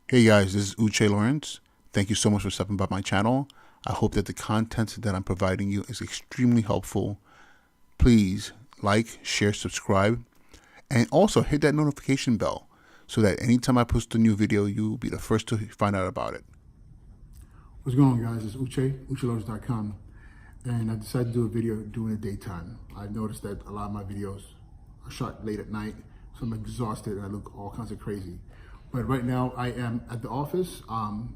Hey guys, this is Uche Lawrence. Thank you so much for stopping by my channel. I hope that the content that I'm providing you is extremely helpful. Please like, share, subscribe, and also hit that notification bell so that anytime I post a new video, you'll be the first to find out about it. What's going on, guys? It's Uche, UcheLoaders.com, and I decided to do a video during the daytime. I noticed that a lot of my videos are shot late at night, so I'm exhausted and I look all kinds of crazy. But right now I am at the office.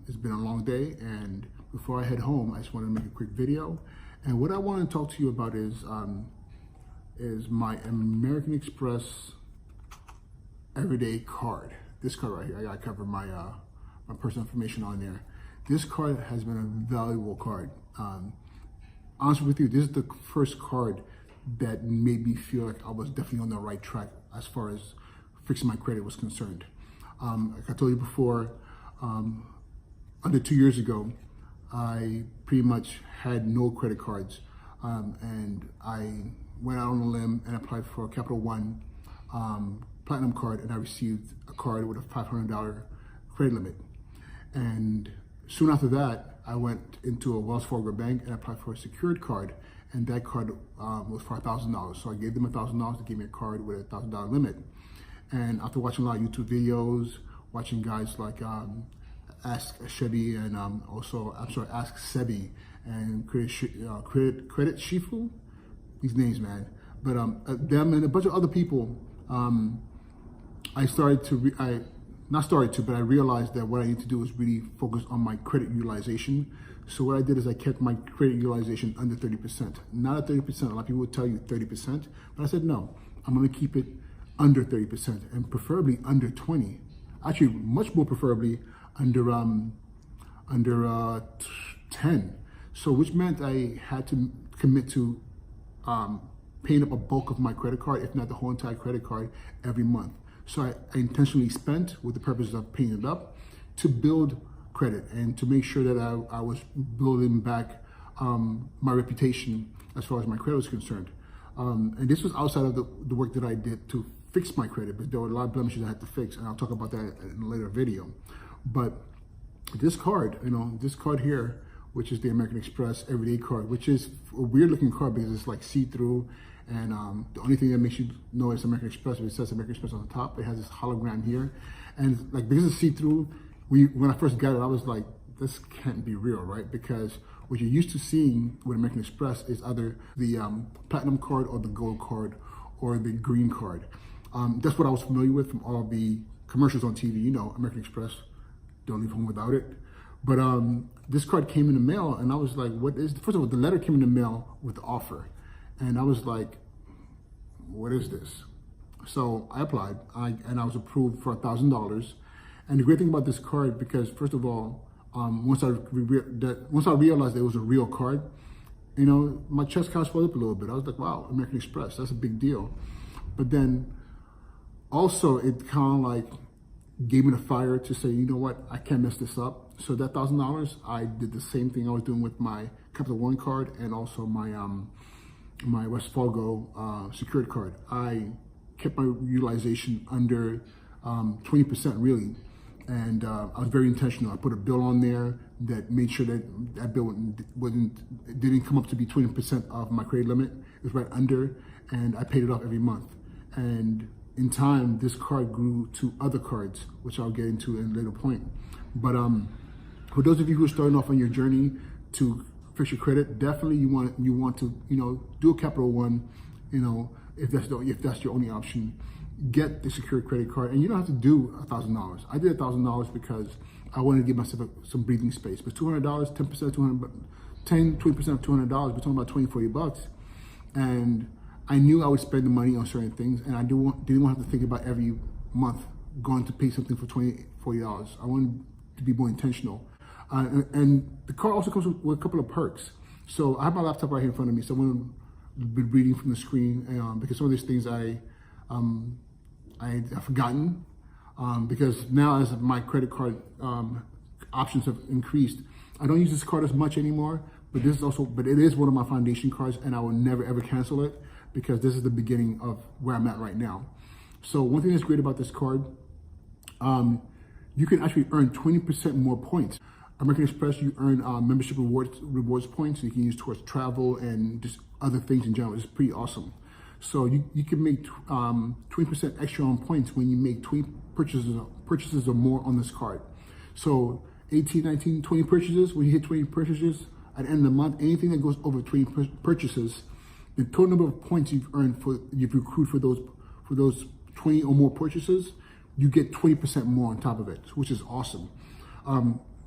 It's been a long day, and before I head home, I just wanted to make a quick video. And what I want to talk to you about is my American Express EveryDay card. This card right here, I got to cover my personal information on there. This card has been a valuable card. Honestly with you, this is the first card that made me feel like I was definitely on the right track as far as fixing my credit was concerned. Like I told you before, under 2 years ago, I pretty much had no credit cards, and I went out on a limb and applied for a Capital One Platinum card, and I received a card with a $500 credit limit. And soon after that, I went into a Wells Fargo bank and applied for a secured card, and that card was for $1,000. So I gave them $1,000 to give me a card with a $1,000 limit. And after watching a lot of YouTube videos, watching guys like Ask Sebi and Ask Sebi and Credit Shifu, these names, man. But them and a bunch of other people, I realized that what I need to do is really focus on my credit utilization. So what I did is I kept my credit utilization under 30%. Not at 30%, a lot of people would tell you 30%, but I said, no, I'm gonna keep it under 30% and preferably under 20. Actually, much more preferably under 10. So which meant I had to commit to paying up a bulk of my credit card, if not the whole entire credit card, every month. So I intentionally spent with the purpose of paying it up to build credit and to make sure that I was building back my reputation as far as my credit was concerned. And this was outside of the work that I did to fix my credit, but there were a lot of blemishes I had to fix, and I'll talk about that in a later video. But this card, this card here, which is the American Express EveryDay card, which is a weird looking card because it's like see-through, and the only thing that makes you know it's American Express is it says American Express on the top. It has this hologram here, and like because it's see-through, when I first got it, I was like, this can't be real, right? Because what you're used to seeing with American Express is either the platinum card or the gold card or the green card. That's what I was familiar with from all the commercials on TV. American Express, don't leave home without it. But this card came in the mail, and I was like, first of all, the letter came in the mail with the offer. And I was like, what is this? So I applied, and I was approved for $1,000. And the great thing about this card, because first of all, once I realized that it was a real card, my chest kind of swelled up a little bit. I was like, wow, American Express, that's a big deal. But then also it kind of like gave me the fire to say, you know what, I can't mess this up. So that $1,000, I did the same thing I was doing with my Capital One card and also my my Wells Fargo secured card. I kept my utilization under 20% really, and I was very intentional. I put a bill on there that made sure that that bill didn't come up to be 20% of my credit limit. It was right under, and I paid it off every month. And in time, this card grew to other cards, which I'll get into in a later point. But for those of you who are starting off on your journey to fix your credit, definitely you want to do a Capital One, if that's your only option. Get the secured credit card, and you don't have to do $1,000. I did $1,000 because I wanted to give myself some breathing space. But $200, 10% of 200, 20% of $200, we're talking about 20, 40 bucks, and I knew I would spend the money on certain things, and I didn't want to have to think about every month going to pay something for $20, $40. I wanted to be more intentional. And the card also comes with a couple of perks. So I have my laptop right here in front of me, so I'm going to be reading from the screen because some of these things I've forgotten because now as my credit card options have increased, I don't use this card as much anymore. But it is one of my foundation cards, and I will never ever cancel it because this is the beginning of where I'm at right now. So one thing that's great about this card, you can actually earn 20% more points. American Express, you earn membership rewards points you can use towards travel and just other things in general. It's pretty awesome. So you can make 20% extra on points when you make 20 purchases or more on this card. So 18, 19, 20 purchases, when you hit 20 purchases, at the end of the month, anything that goes over 20 purchases, the total number of points you've accrued for those 20 or more purchases, you get 20% more on top of it, which is awesome.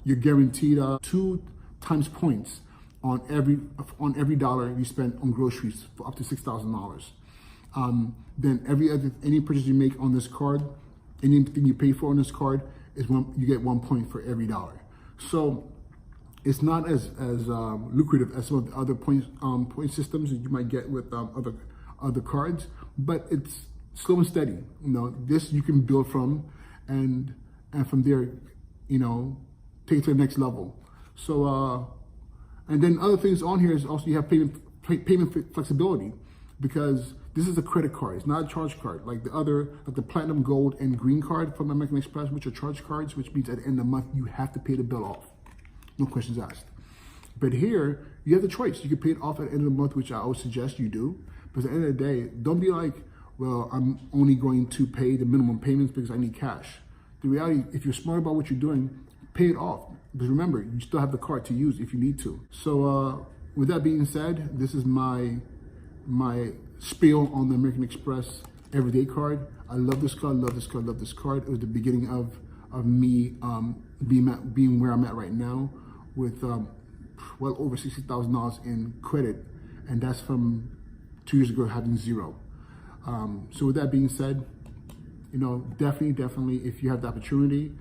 You're guaranteed 2 times points on every dollar you spend on groceries for up to $6,000. Then any purchase you make on this card, anything you pay for on this card you get 1 point for every dollar. So it's not as lucrative as some of the other point systems that you might get with other cards, but it's slow and steady. This you can build from, and from there, take it to the next level. So and then other things on here is also you have payment flexibility, because this is a credit card. It's not a charge card like the platinum, gold, and green card from American Express, which are charge cards, which means at the end of the month you have to pay the bill off. No questions asked. But here, you have the choice. You can pay it off at the end of the month, which I always suggest you do. But at the end of the day, don't be like, well, I'm only going to pay the minimum payments because I need cash. The reality, if you're smart about what you're doing, pay it off. Because remember, you still have the card to use if you need to. So with that being said, this is my spiel on the American Express EveryDay card. I love this card, love this card, love this card. It was the beginning of me being where I'm at right now, with well over $60,000 in credit, and that's from 2 years ago having zero. So with that being said, definitely, if you have the opportunity,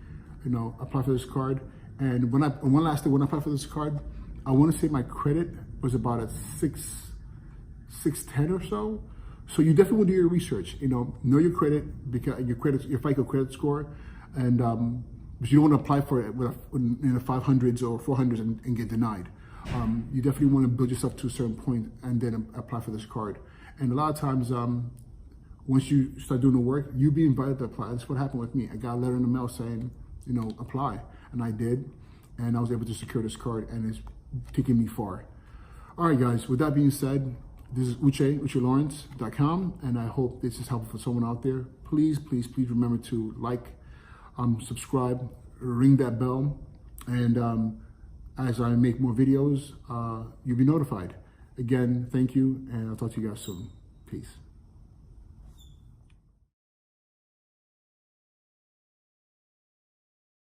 apply for this card. And one last thing, when I applied for this card, I want to say my credit was about a 610 or so. So you definitely want to do your research. Know your credit, because your FICO credit score, and but you don't want to apply for it in the 500s or 400s and get denied. You definitely want to build yourself to a certain point and then apply for this card. And a lot of times, once you start doing the work, you'll be invited to apply. That's what happened with me. I got a letter in the mail saying, apply, and I did, and I was able to secure this card, and it's taking me far. All right, guys. With that being said, this is UcheLawrence.com, and I hope this is helpful for someone out there. Please, please, please remember to like, subscribe, ring that bell, and as I make more videos, you'll be notified. Again, thank you, and I'll talk to you guys soon. Peace.